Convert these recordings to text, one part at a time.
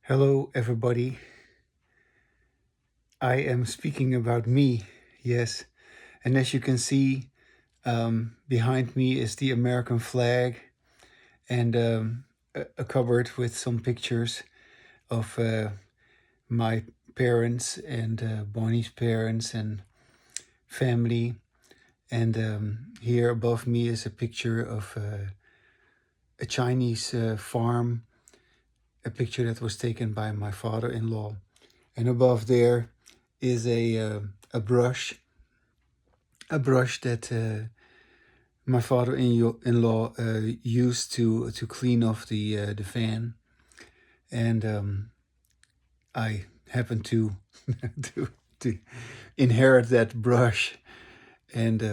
Hello, everybody. I am speaking about me, yes. And as you can see, behind me is the American flag and a cupboard with some pictures of my parents and Bonnie's parents and family. And here above me is a picture of a Chinese farm, a picture that was taken by my father-in-law. And above there is a brush, a brush that my father-in-law used to clean off the van, and I happened to to to inherit that brush, and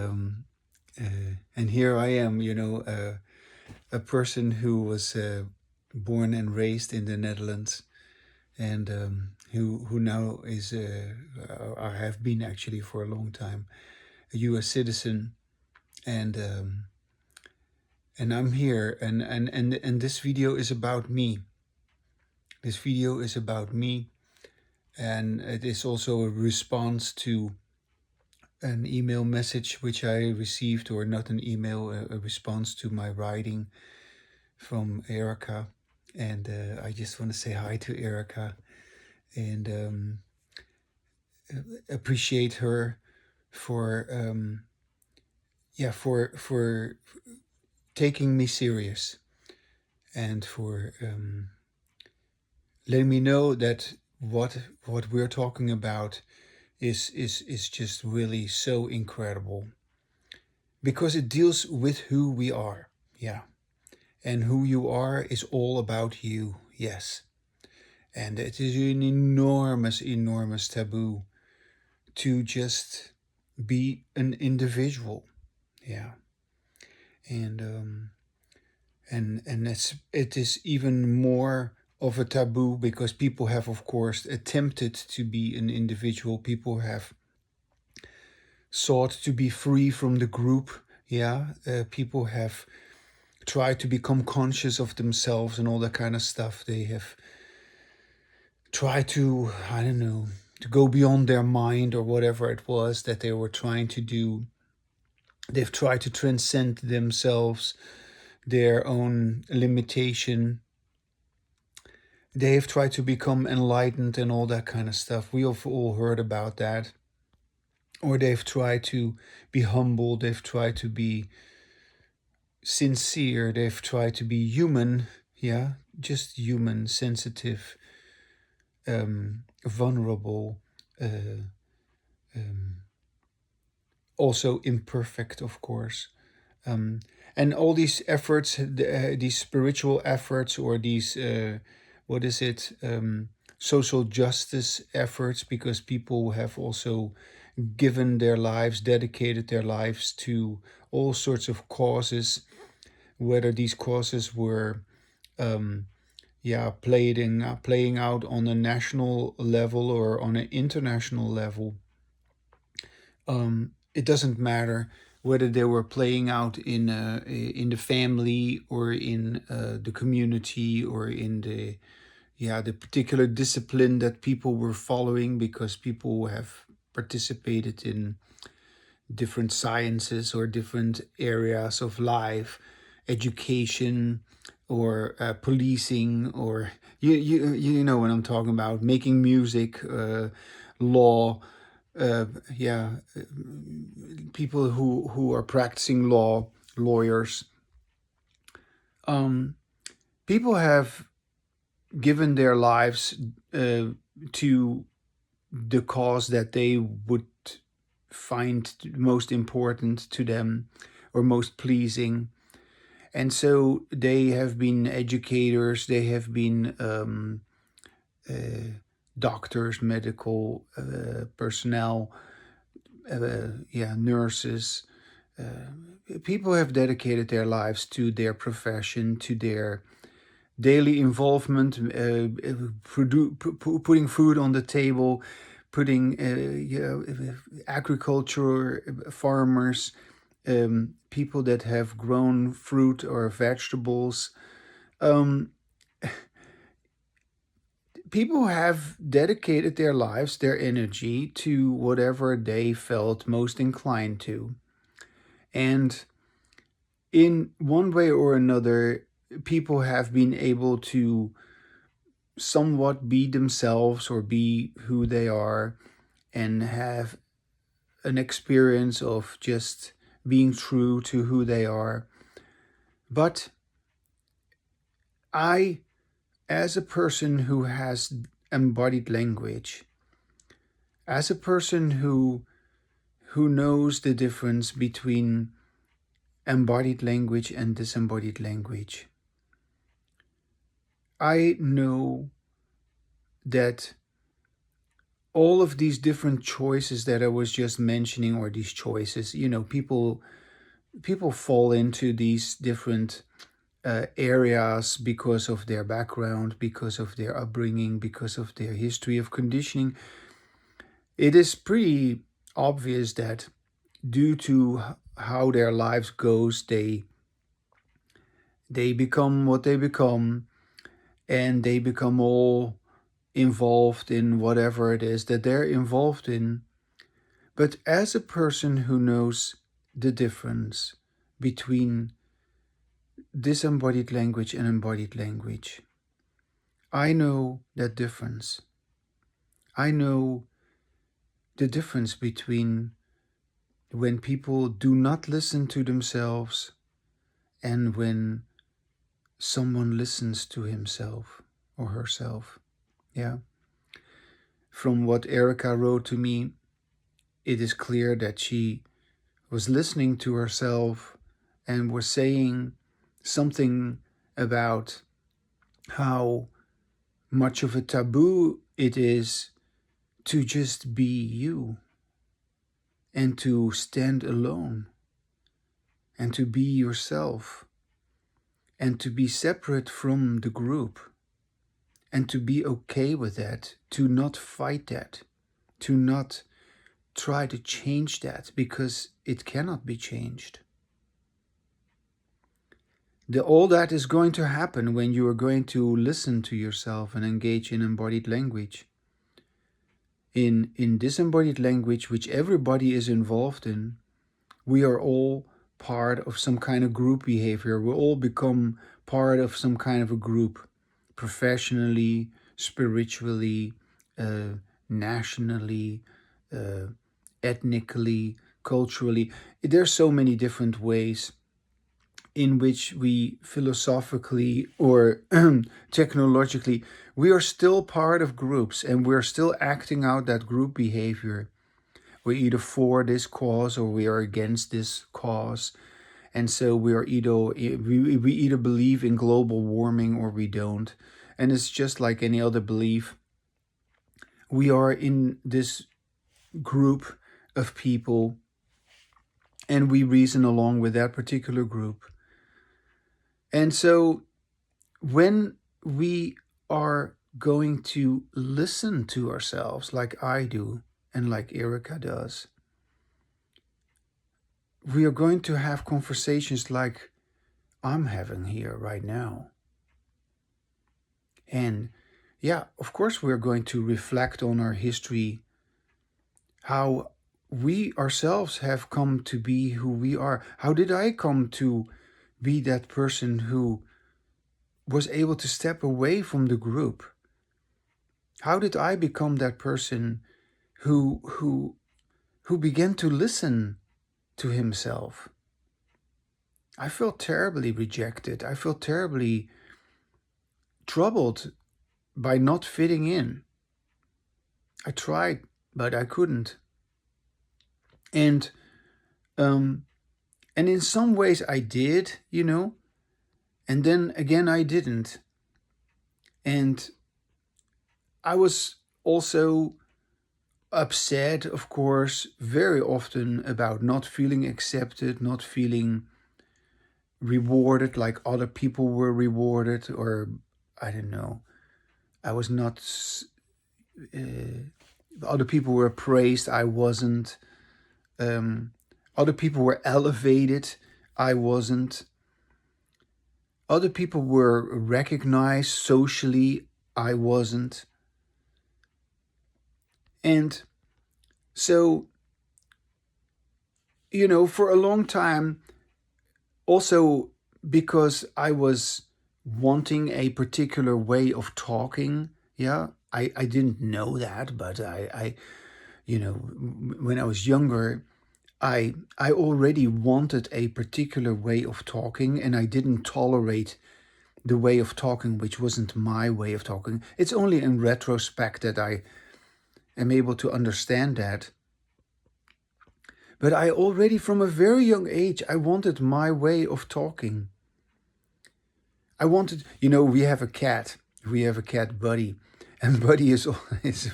and here I am, a person who was born and raised in the Netherlands, and who now is I have been actually for a long time a U.S. citizen, and and I'm here, and this video is about me. This video is about me, and it is also a response to an email message which I received, or not an email, a response to my writing from Erica. And I just want to say hi to Erica and appreciate her for for taking me serious, and for letting me know that what we're talking about is just really so incredible, because it deals with who we are. Yeah. And who you are is all about you. Yes. And it is an enormous taboo to just be an individual. Yeah. And it is even more of a taboo because people have, of course, attempted to be an individual. People have sought to be free from the group. Yeah, people have tried to become conscious of themselves and all that kind of stuff. They have tried to, I don't know, to go beyond their mind or whatever it was that they were trying to do. They've tried to transcend themselves, their own limitation. They've tried to become enlightened and all that kind of stuff. We have all heard about that. Or they've tried to be humble. They've tried to be sincere. They've tried to be human. Yeah, just human, sensitive, vulnerable, um, also imperfect, of course. Um, and all these efforts, these spiritual efforts, or these, what is it, social justice efforts, because people have also given their lives, dedicated their lives to all sorts of causes, whether these causes were playing out on a national level or on an international level. It doesn't matter whether they were playing out in the family or in the community or in the particular discipline that people were following, because people have participated in different sciences or different areas of life, education, or policing, or you know what I'm talking about, making music, law, uh, yeah, people who are practicing law, lawyers. Um, People have given their lives to the cause that they would find most important to them or most pleasing. And so they have been educators, they have been doctors, medical personnel, nurses. People have dedicated their lives to their profession, to their daily involvement, putting food on the table, putting agriculture, farmers, people that have grown fruit or vegetables. Um, people have dedicated their lives, their energy to whatever they felt most inclined to. And in one way or another, people have been able to somewhat be themselves or be who they are and have an experience of just being true to who they are. But I, as a person who has embodied language, as a person who knows the difference between embodied language and disembodied language, I know that all of these different choices that I was just mentioning, or these choices, people fall into these different areas because of their background, because of their upbringing, because of their history of conditioning. It is pretty obvious that due to how their lives goes, they become what they become, and they become all involved in whatever it is that they're involved in. But as a person who knows the difference between disembodied language and embodied language, I know that difference. I know the difference between when people do not listen to themselves and when someone listens to himself or herself. Yeah. From what Erica wrote to me, it is clear that she was listening to herself and was saying something about how much of a taboo it is to just be you and to stand alone and to be yourself and to be separate from the group and to be okay with that, to not fight that, to not try to change that because it cannot be changed. All that is going to happen when you are going to listen to yourself and engage in embodied language. In disembodied language, which everybody is involved in, we are all part of some kind of group behavior. We all become part of some kind of a group, professionally, spiritually, nationally, ethnically, culturally. There's so many different ways in which we philosophically or technologically, we are still part of groups and we're still acting out that group behavior. We're either for this cause or we are against this cause. And so we either believe in global warming or we don't. And it's just like any other belief. We are in this group of people and we reason along with that particular group. And so when we are going to listen to ourselves like I do and like Erica does, we are going to have conversations like I'm having here right now. And yeah, of course, we're going to reflect on our history, how we ourselves have come to be who we are. How did I come to be that person who was able to step away from the group? How did I become that person who began to listen to himself? I felt terribly rejected. I felt terribly troubled by not fitting in. I tried, but I couldn't. And in some ways I did, and then again I didn't. And I was also upset, of course, very often about not feeling accepted, not feeling rewarded like other people were rewarded, or I don't know. I was not, other people were praised, I wasn't. Other people were elevated, I wasn't. Other people were recognized socially, I wasn't. And so, for a long time, also because I was wanting a particular way of talking, yeah, I didn't know that, but when I was younger, I already wanted a particular way of talking, and I didn't tolerate the way of talking which wasn't my way of talking. It's only in retrospect that I am able to understand that. But I already, from a very young age, I wanted my way of talking. I wanted, we have a cat. We have a cat, Buddy. And Buddy is a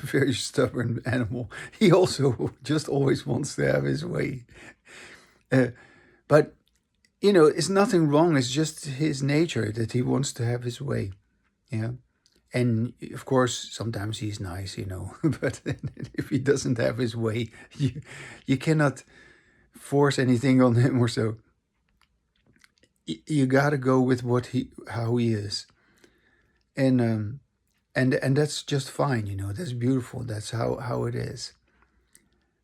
very stubborn animal. He also just always wants to have his way. But, it's nothing wrong. It's just his nature that he wants to have his way. Yeah. And of course, sometimes he's nice, but if he doesn't have his way, you cannot force anything on him or so. You got to go with how he is, and that's just fine, That's beautiful. That's how it is.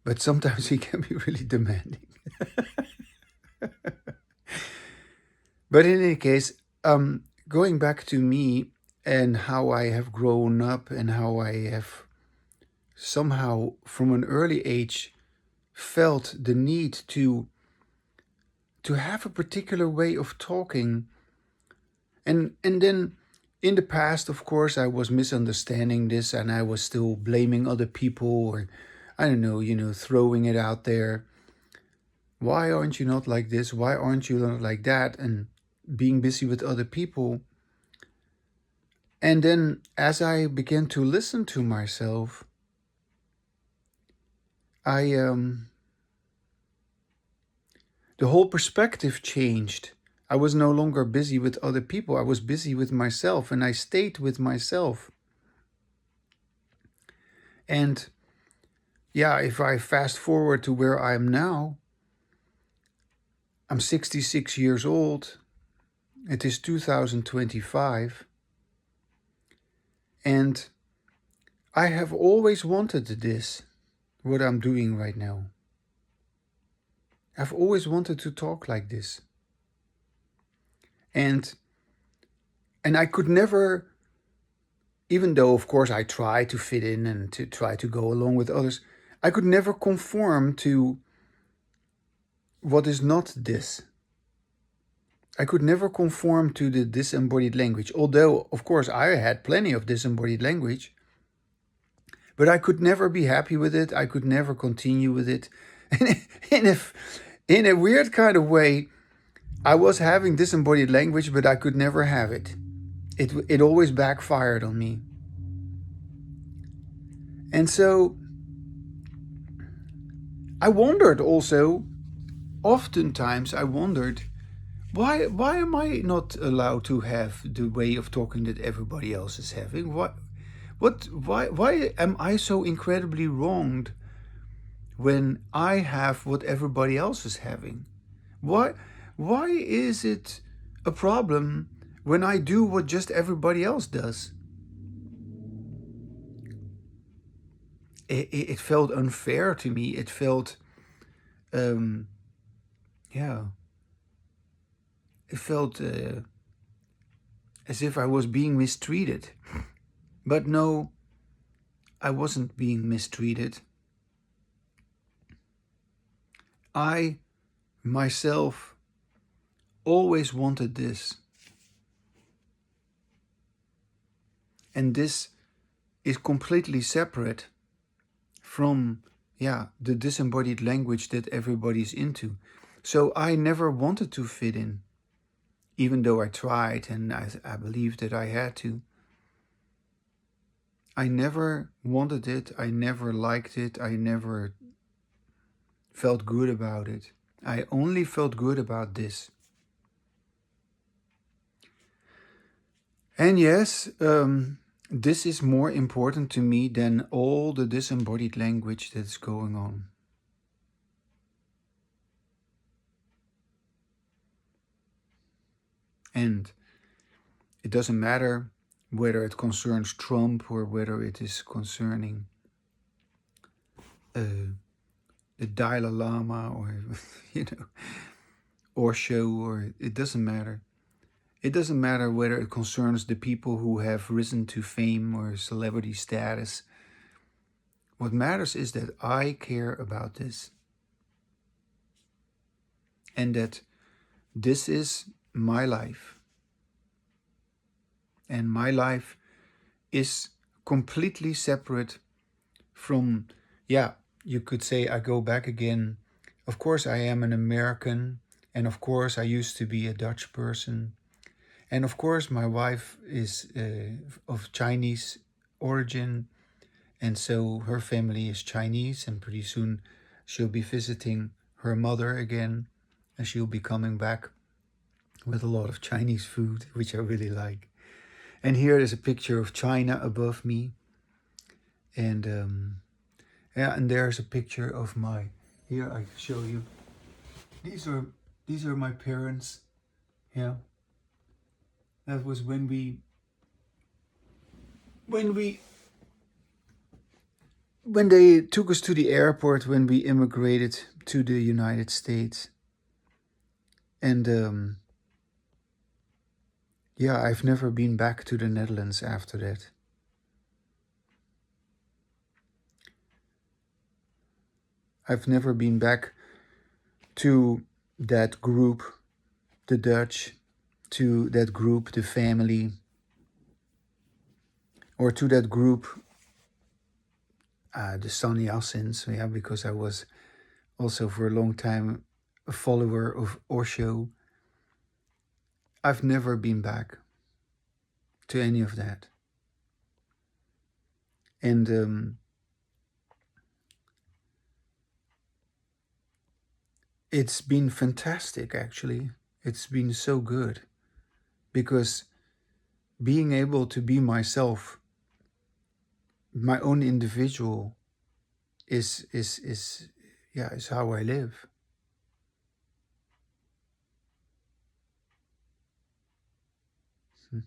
But sometimes he can be really demanding. But in any case, going back to me and how I have grown up and how I have somehow from an early age felt the need to have a particular way of talking. And then in the past, of course, I was misunderstanding this and I was still blaming other people, or I don't know, throwing it out there. Why aren't you not like this? Why aren't you not like that? And being busy with other people. And then as I began to listen to myself, the whole perspective changed. I was no longer busy with other people. I was busy with myself, and I stayed with myself. And yeah, if I fast forward to where I am now, I'm 66 years old. It is 2025. And I have always wanted this, what I'm doing right now. I've always wanted to talk like this. And I could never, even though of course I try to fit in and to try to go along with others, I could never conform to what is not this. I could never conform to the disembodied language, although of course I had plenty of disembodied language, but I could never be happy with it. I could never continue with it. And in a weird kind of way, I was having disembodied language, but I could never have it. It always backfired on me. And so I wondered also, oftentimes I wondered, why am I not allowed to have the way of talking that everybody else is having? Why am I so incredibly wronged when I have what everybody else is having? Why is it a problem when I do what just everybody else does? It felt unfair to me. It felt, yeah, it felt as if I was being mistreated. But no, I wasn't being mistreated. I, myself, always wanted this. And this is completely separate from, the disembodied language that everybody's into. So I never wanted to fit in, even though I tried and I believed that I had to. I never wanted it. I never liked it. I never felt good about it. I only felt good about this. And yes, this is more important to me than all the disembodied language that's going on. And it doesn't matter whether it concerns Trump or whether it is concerning the Dalai Lama or, you know, Osho, or it doesn't matter. It doesn't matter whether it concerns the people who have risen to fame or celebrity status. What matters is that I care about this, and that this is my life. And my life is completely separate from, yeah, you could say I go back again. Of course, I am an American, and of course, I used to be a Dutch person. And of course, my wife is of Chinese origin, and so her family is Chinese, and pretty soon she'll be visiting her mother again, and she'll be coming back with a lot of Chinese food, which I really like. And here is a picture of China above me, and yeah, and there's a picture of my. Here I show you. These are my parents. Yeah, that was when they took us to the airport when we immigrated to the United States. And yeah, I've never been back to the Netherlands after that. I've never been back to that group, the Dutch, to that group, the family, or to that group, the Sannyasins, yeah, because I was also for a long time a follower of Osho. I've never been back to any of that. And it's been fantastic, actually. It's been so good, because being able to be myself, my own individual, is how I live. Hmm.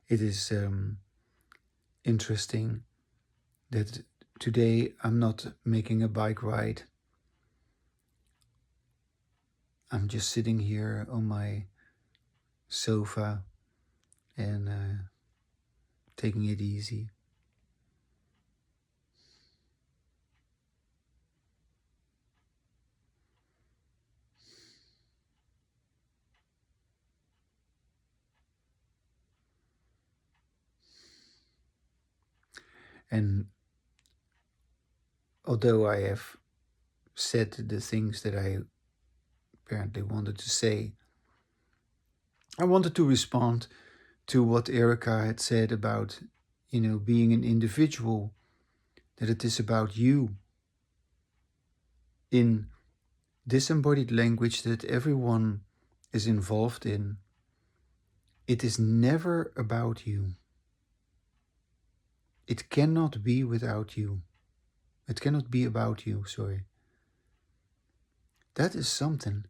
It is interesting that today I'm not making a bike ride. I'm just sitting here on my sofa and taking it easy. And although I have said the things that I apparently wanted to say, I wanted to respond to what Erica had said about, being an individual, that it is about you in disembodied language that everyone is involved in. It is never about you. It cannot be without you. It cannot be about you, sorry. That is something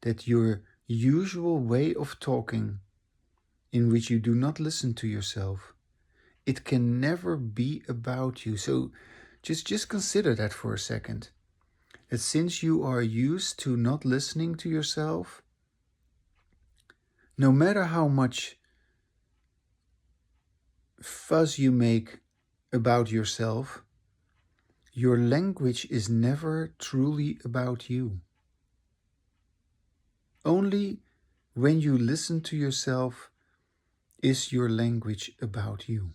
that your usual way of talking, in which you do not listen to yourself, it can never be about you. So just consider that for a second. That since you are used to not listening to yourself, no matter how much fuss you make about yourself, your language is never truly about you. Only when you listen to yourself is your language about you.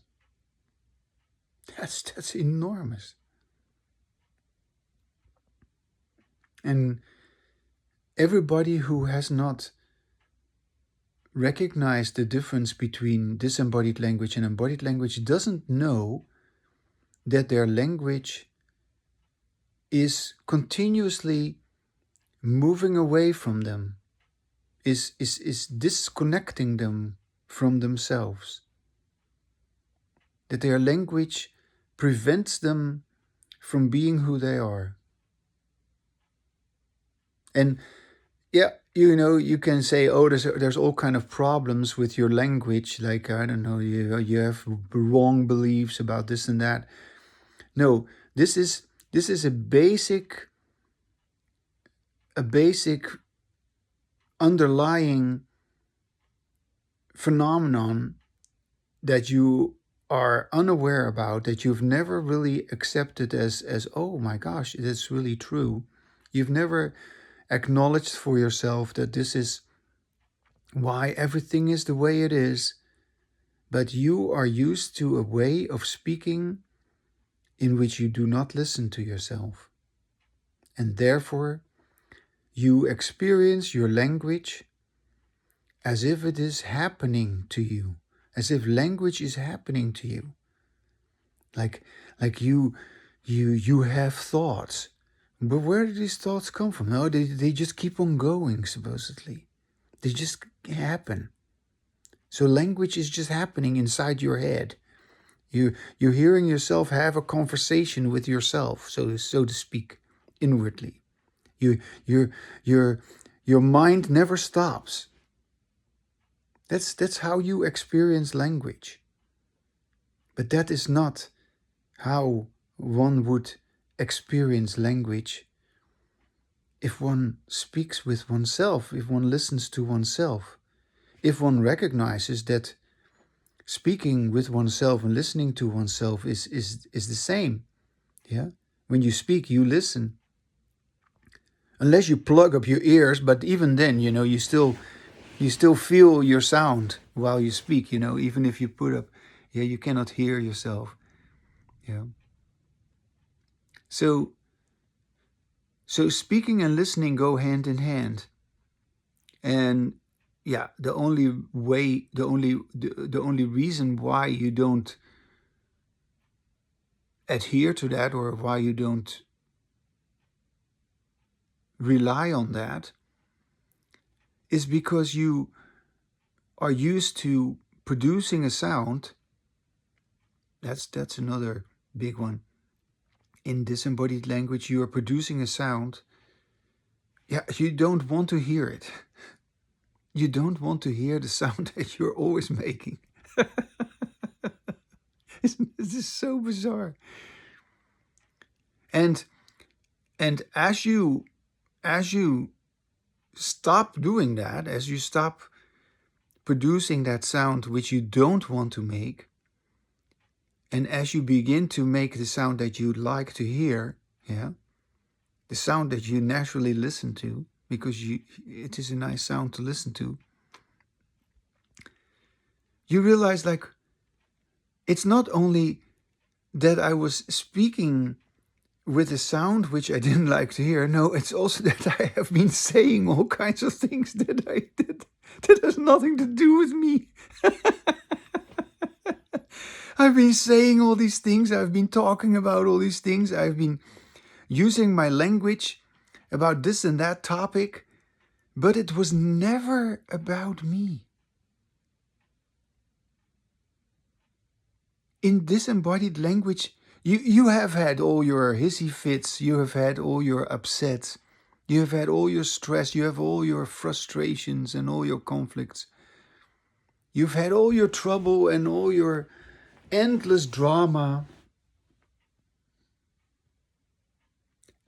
That's enormous. And everybody who has not recognized the difference between disembodied language and embodied language doesn't know that their language is continuously moving away from them, is disconnecting them from themselves. That their language prevents them from being who they are. And Yeah, you know, you can say, oh, there's all kind of problems with your language. Like, I don't know, you have wrong beliefs about this and that. No, this is a basic underlying phenomenon that you are unaware about, that you've never really accepted as oh my gosh, that's really true. You've never acknowledged for yourself that this is why everything is the way it is, but you are used to a way of speaking in which you do not listen to yourself. And therefore, you experience your language as if it is happening to you, as if language is happening to you. Like like you have thoughts. But where do these thoughts come from? No, they just keep on going, supposedly. They just happen. So language is just happening inside your head. You're hearing yourself have a conversation with yourself, so to speak, inwardly. You your your your mind never stops. That's how you experience language. But that is not how one would experience language if one speaks with oneself, if one listens to oneself, if one recognizes that speaking with oneself and listening to oneself is the same. Yeah. When you speak, you listen. Unless you plug up your ears, but even then, you still feel your sound while you speak, even if you put up, yeah, you cannot hear yourself. Yeah. So speaking and listening go hand in hand. And yeah, the only reason why you don't adhere to that, or why you don't rely on that, is because you are used to producing a sound. That's another big one. In disembodied language, you are producing a sound. Yeah, you don't want to hear it. You don't want to hear the sound that you're always making. This is so bizarre. And as you stop doing that, as you stop producing that sound which you don't want to make, and as you begin to make the sound that you like to hear, yeah, the sound that you naturally listen to, because it is a nice sound to listen to, you realize, like, it's not only that I was speaking with a sound which I didn't like to hear. No, it's also that I have been saying all kinds of things that has nothing to do with me. I've been saying all these things. I've been talking about all these things. I've been using my language about this and that topic, but it was never about me. In disembodied language, you have had all your hissy fits, you have had all your upsets, you have had all your stress, you have all your frustrations and all your conflicts. You've had all your trouble and all your endless drama.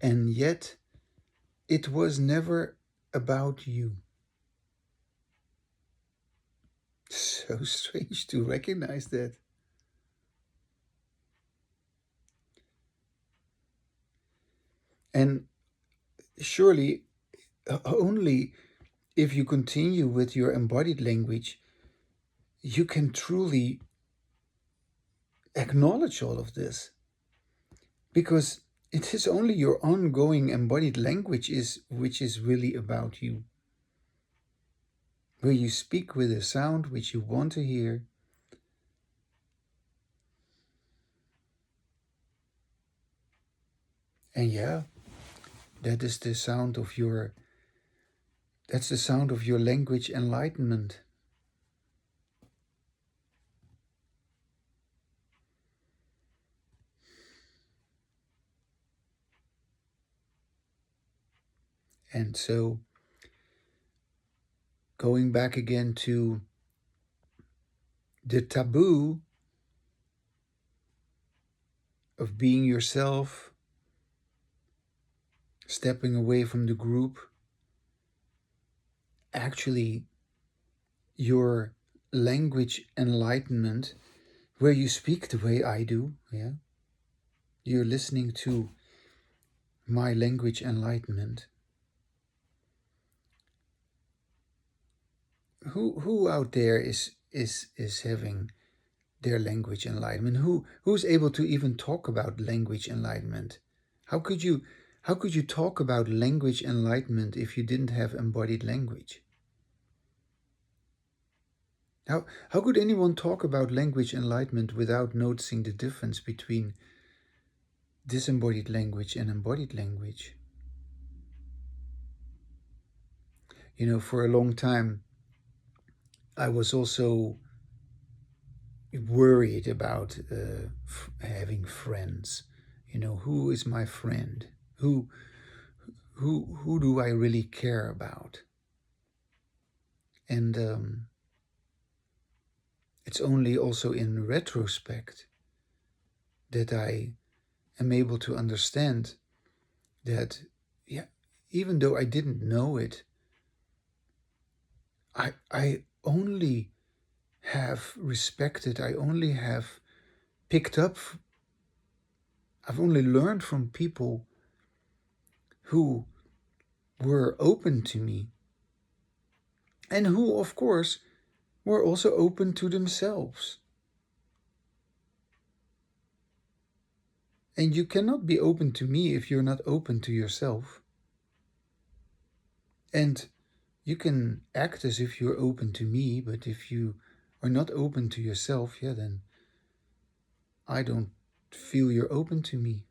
And yet, it was never about you. So strange to recognize that. And surely, only if you continue with your embodied language, you can truly acknowledge all of this. Because it is only your ongoing embodied language which is really about you. Where you speak with a sound which you want to hear. And yeah, that is the sound of your that's the sound of your language enlightenment. And so going back again to the taboo of being yourself, stepping away from the group, actually your language enlightenment, where you speak the way I do, yeah? You're listening to my language enlightenment. Who out there is having their language enlightenment? Who's able to even talk about language enlightenment? How could you talk about language enlightenment if you didn't have embodied language? How could anyone talk about language enlightenment without noticing the difference between disembodied language and embodied language? You know, for a long time, I was also worried about having friends. You know, who is my friend? Who do I really care about? And it's only also in retrospect that I am able to understand that, yeah, even though I didn't know it, I only have respected, I only have picked up, I've only learned from people who were open to me and who, of course, were also open to themselves. And you cannot be open to me if you're not open to yourself. And you can act as if you're open to me, but if you are not open to yourself, yeah, then I don't feel you're open to me.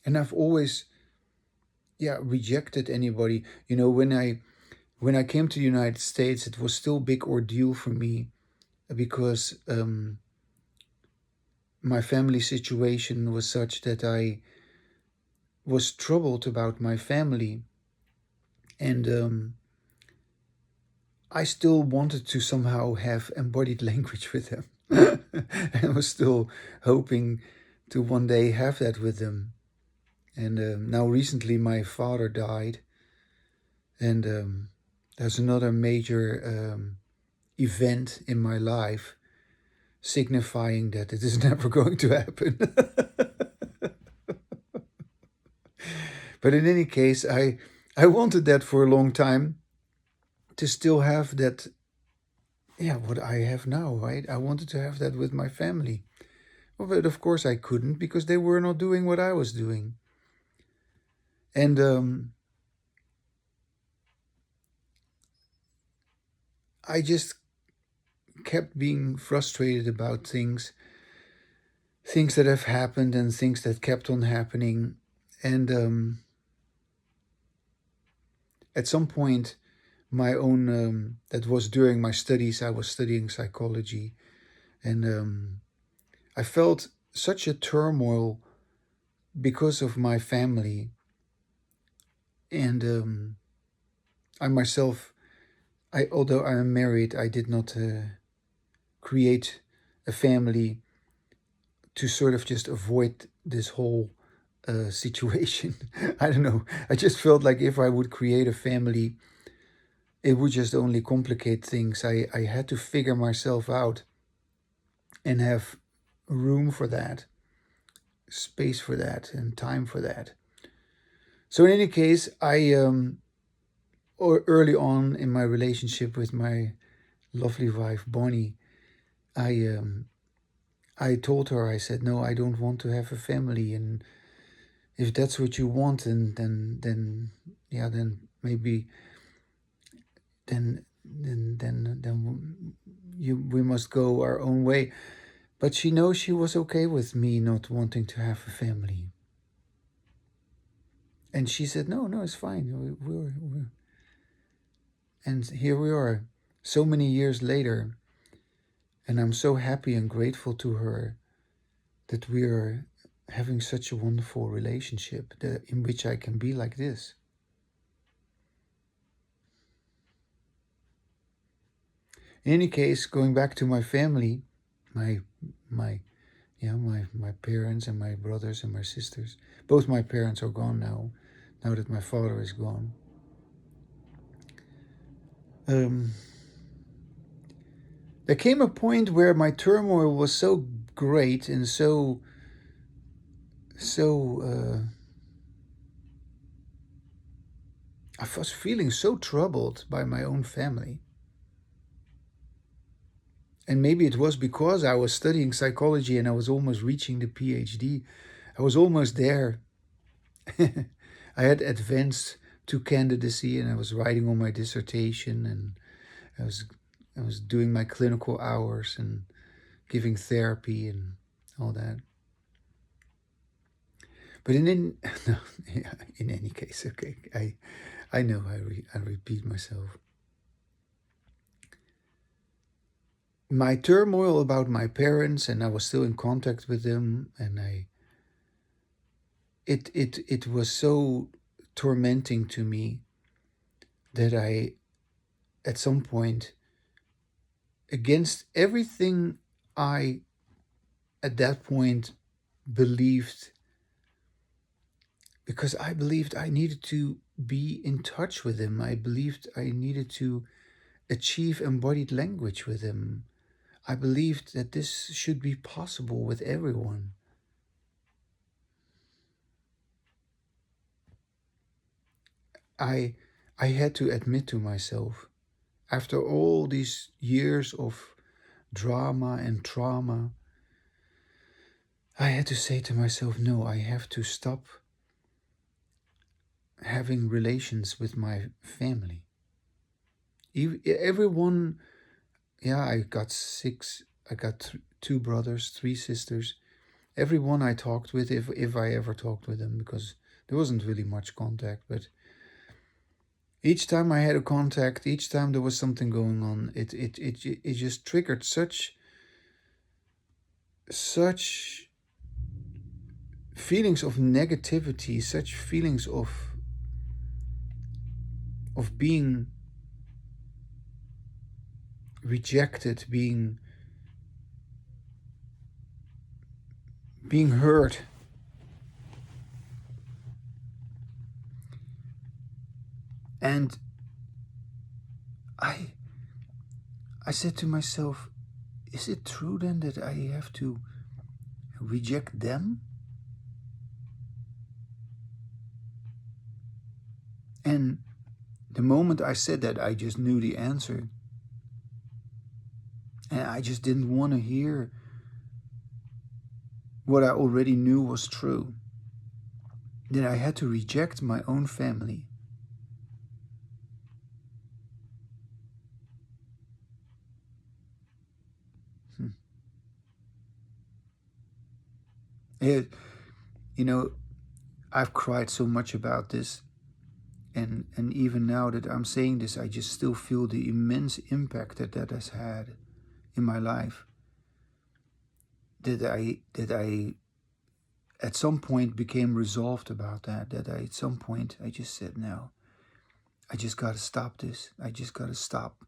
And I've always, rejected anybody. You know, when I came to the United States, it was still a big ordeal for me because my family situation was such that I was troubled about my family, and I still wanted to somehow have embodied language with them. I was still hoping to one day have that with them. And now recently my father died, and there's another major event in my life signifying that it is never going to happen. But in any case, I wanted that for a long time, to still have that, what I have now, right? I wanted to have that with my family. Well, but of course I couldn't because they were not doing what I was doing. And I just kept being frustrated about things that have happened and things that kept on happening. And at some point, my own, that was during my studies, I was studying psychology, and I felt such a turmoil because of my family. And I myself, although I am married, I did not create a family to sort of just avoid this whole situation. I don't know. I just felt like if I would create a family, it would just only complicate things. I had to figure myself out and have room for that, space for that, and time for that. So in any case, or early on in my relationship with my lovely wife Bonnie, I I told her, I said, no, I don't want to have a family, and if that's what you want, then yeah, then maybe then we must go our own way. But she knows she was okay with me not wanting to have a family. And she said, no, it's fine. And here we are, so many years later, and I'm so happy and grateful to her that we are having such a wonderful relationship in which I can be like this. In any case, going back to my family, my my my parents and my brothers and my sisters. Both my parents are gone now. Now that my father is gone. Um, there came a point where my turmoil was so great and so. I was feeling so troubled by my own family. And maybe it was because I was studying psychology and I was almost reaching the PhD. I was almost there. I had advanced to candidacy and I was writing on my dissertation and I was I was doing my clinical hours and giving therapy and all that. But no, yeah, in any case, okay, I know I repeat myself. My turmoil about my parents, and I was still in contact with them, and it was so tormenting to me that I, at some point, against everything I at that point believed, because I believed I needed to be in touch with him. I believed I needed to achieve embodied language with him. I believed that this should be possible with everyone. I I had to admit to myself, after all these years of drama and trauma, I had to say to myself, no, I have to stop having relations with my family. Everyone, yeah, I got two brothers, three sisters. Everyone I talked with, if I ever talked with them, because there wasn't really much contact, but each time I had a contact, each time there was something going on, it just triggered such feelings of negativity, such feelings of being rejected, being hurt. And I I said to myself, is it true then that I have to reject them? And the moment I said that, I just knew the answer. And I just didn't want to hear what I already knew was true. That I had to reject my own family. It, you know, I've cried so much about this. And even now that I'm saying this, I just still feel the immense impact that has had in my life. That I at some point became resolved about that. That I at some point I just said, no, I just gotta stop this. I just gotta stop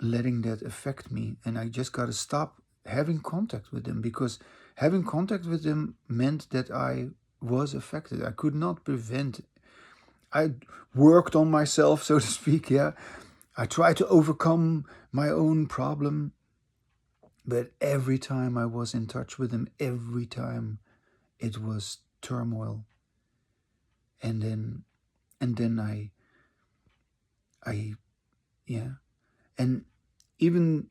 letting that affect me. And I just gotta stop having contact with them, because having contact with them meant that I was affected. I could not prevent. I worked on myself, so to speak, yeah. I tried to overcome my own problem, but every time I was in touch with him, every time it was turmoil. And then I yeah. And even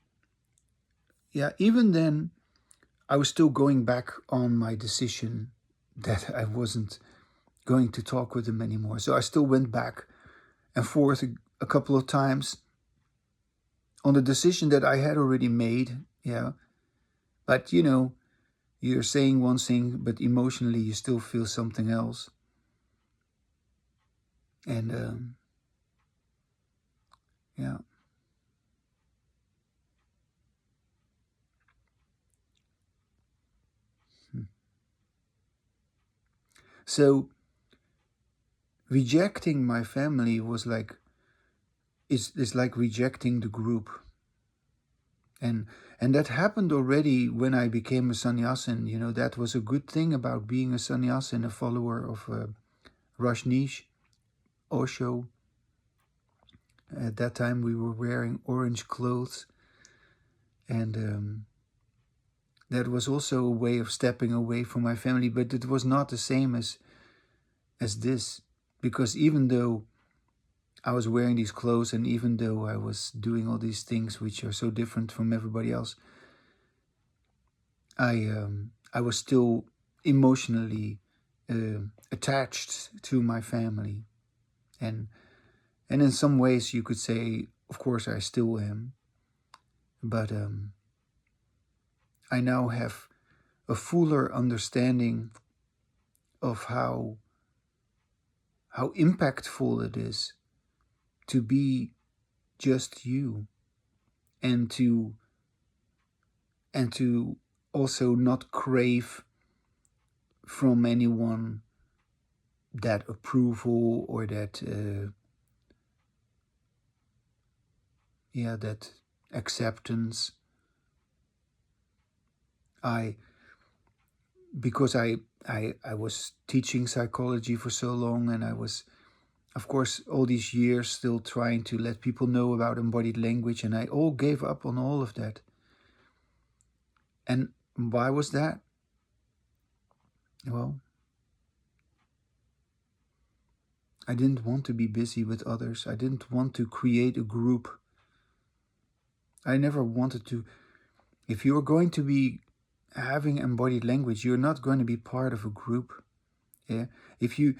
even then I was still going back on my decision that I wasn't going to talk with him anymore. So I still went back and forth a couple of times on the decision that I had already made. Yeah. But you're saying one thing, but emotionally you still feel something else. And yeah. Hmm. So rejecting my family was like, is like rejecting the group. And that happened already when I became a sannyasin. You know, that was a good thing about being a sannyasin, a follower of Rajneesh, Osho. At that time we were wearing orange clothes, and that was also a way of stepping away from my family, but it was not the same as this, because even though I was wearing these clothes and even though I was doing all these things which are so different from everybody else, I was still emotionally attached to my family, and in some ways you could say, of course, I still am, but I now have a fuller understanding of how impactful it is to be just you, and to also not crave from anyone that approval or that that acceptance. Because I was teaching psychology for so long, and I was, of course, all these years still trying to let people know about embodied language, and I all gave up on all of that. And why was that? Well, I didn't want to be busy with others. I didn't want to create a group. I never wanted to. If you're going to be having embodied language, you're not going to be part of a group. Yeah. If you,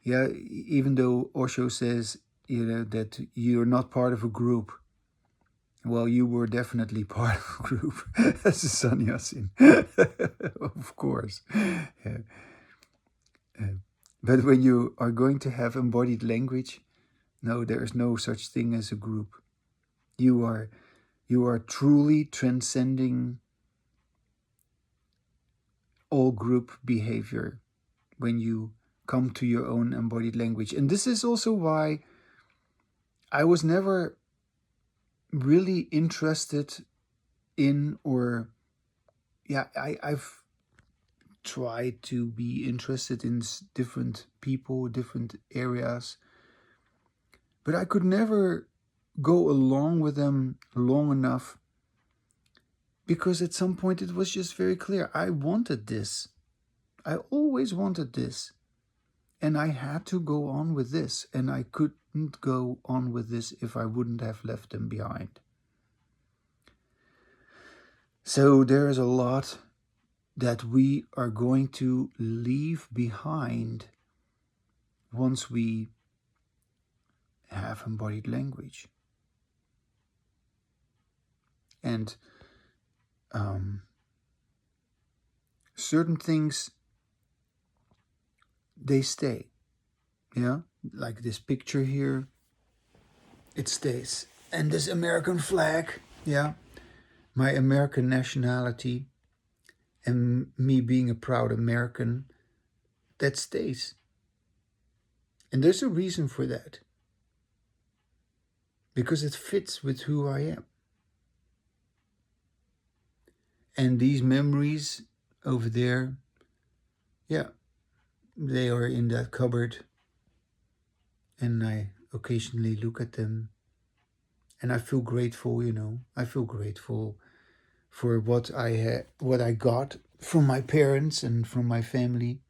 even though Osho says, that you're not part of a group, well, you were definitely part of a group as a sannyasin, of course. Yeah. But when you are going to have embodied language, no, there is no such thing as a group. You are truly transcending all group behavior when you come to your own embodied language. And this is also why I was never really interested in, or I've tried to be interested in different people, different areas, but I could never go along with them long enough, because at some point it was just very clear I wanted this. I always wanted this, and I had to go on with this, and I couldn't go on with this if I wouldn't have left them behind. So there is a lot that we are going to leave behind once we have embodied language. And certain things, they stay. Yeah, like this picture here, it stays. And this American flag, yeah, my American nationality and me being a proud American, that stays. And there's a reason for that, because it fits with who I am. And these memories over there, yeah, they are in that cupboard, and I occasionally look at them, and I feel grateful. I feel grateful for what I got from my parents and from my family.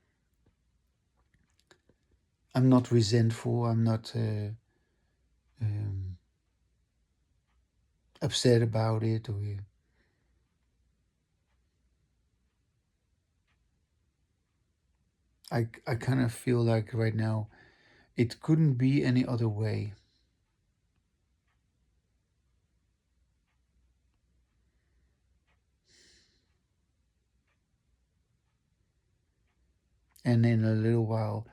I'm not resentful. I'm not upset about it, or I kind of feel like right now it couldn't be any other way. And in a little while,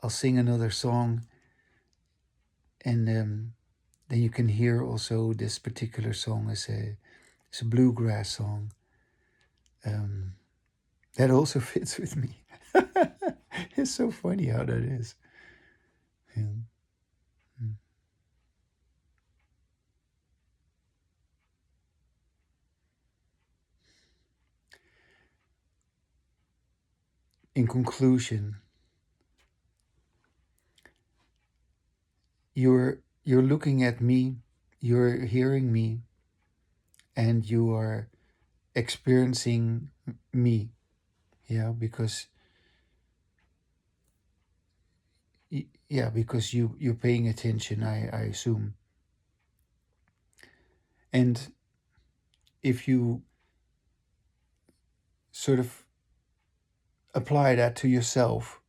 I'll sing another song, and then you can hear also this particular song is a bluegrass song that also fits with me. It's so funny how that is. Yeah. Mm. In conclusion, you're looking at me, you're hearing me, and you are experiencing me. Yeah, because yeah, because you're paying attention, I assume. And if you sort of apply that to yourself,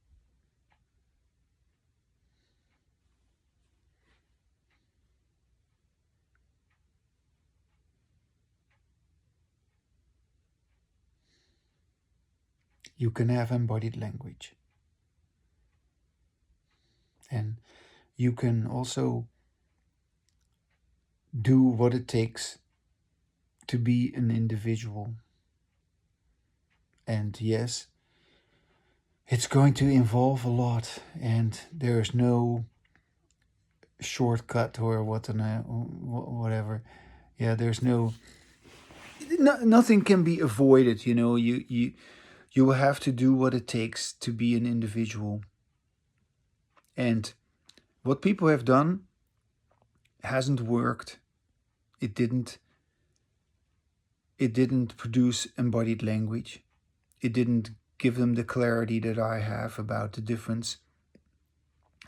you can have embodied language. And you can also do what it takes to be an individual. And yes, it's going to involve a lot, and there's no shortcut or whatever. Yeah, there's nothing can be avoided. You will have to do what it takes to be an individual. And what people have done hasn't worked. It didn't. It didn't produce embodied language. It didn't give them the clarity that I have about the difference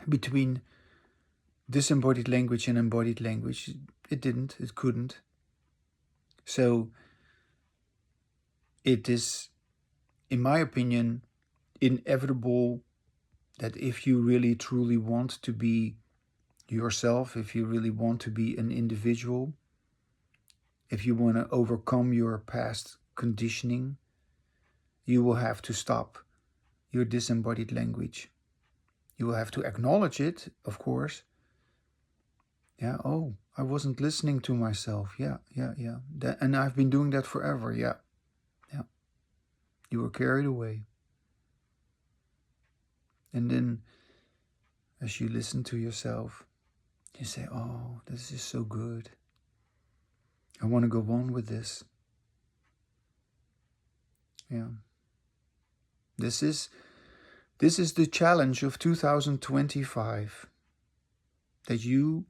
between disembodied language and embodied language. It didn't. It couldn't. So it is, in my opinion, inevitable that if you really truly want to be yourself, if you really want to be an individual, if you want to overcome your past conditioning, you will have to stop your disembodied language. You will have to acknowledge it, of course. Yeah, oh, I wasn't listening to myself. Yeah. And I've been doing that forever. Yeah. You were carried away. And then as you listen to yourself, you say, oh, this is so good. I want to go on with this. Yeah. This is the challenge of 2025. That you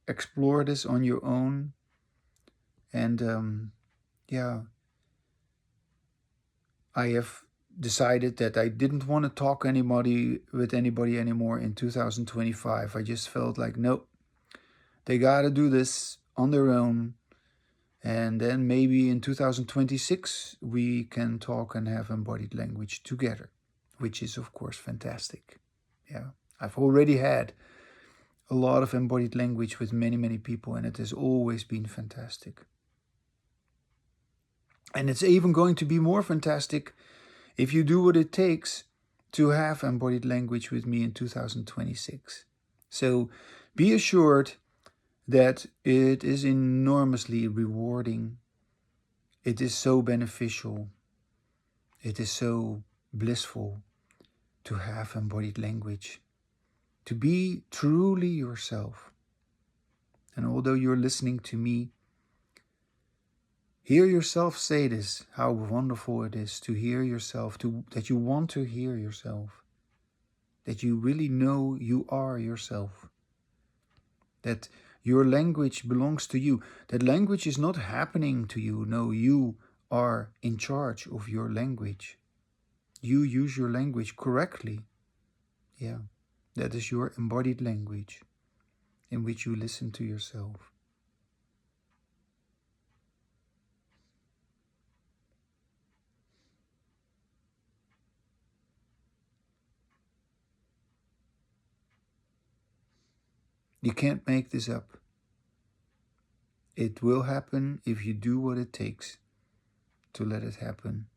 explore this on your own. And yeah, I have decided that I didn't want to talk with anybody anymore in 2025. I just felt like, nope, they got to do this on their own. And then maybe in 2026, we can talk and have embodied language together, which is, of course, fantastic. Yeah, I've already had a lot of embodied language with many, many people, and it has always been fantastic. And it's even going to be more fantastic if you do what it takes to have embodied language with me in 2026. So be assured that it is enormously rewarding. It is so beneficial. It is so blissful to have embodied language, to be truly yourself. And although you're listening to me, hear yourself say this, how wonderful it is to hear yourself, that you want to hear yourself, that you really know you are yourself, that your language belongs to you, that language is not happening to you. No, you are in charge of your language. You use your language correctly. Yeah, that is your embodied language in which you listen to yourself. You can't make this up. It will happen if you do what it takes to let it happen.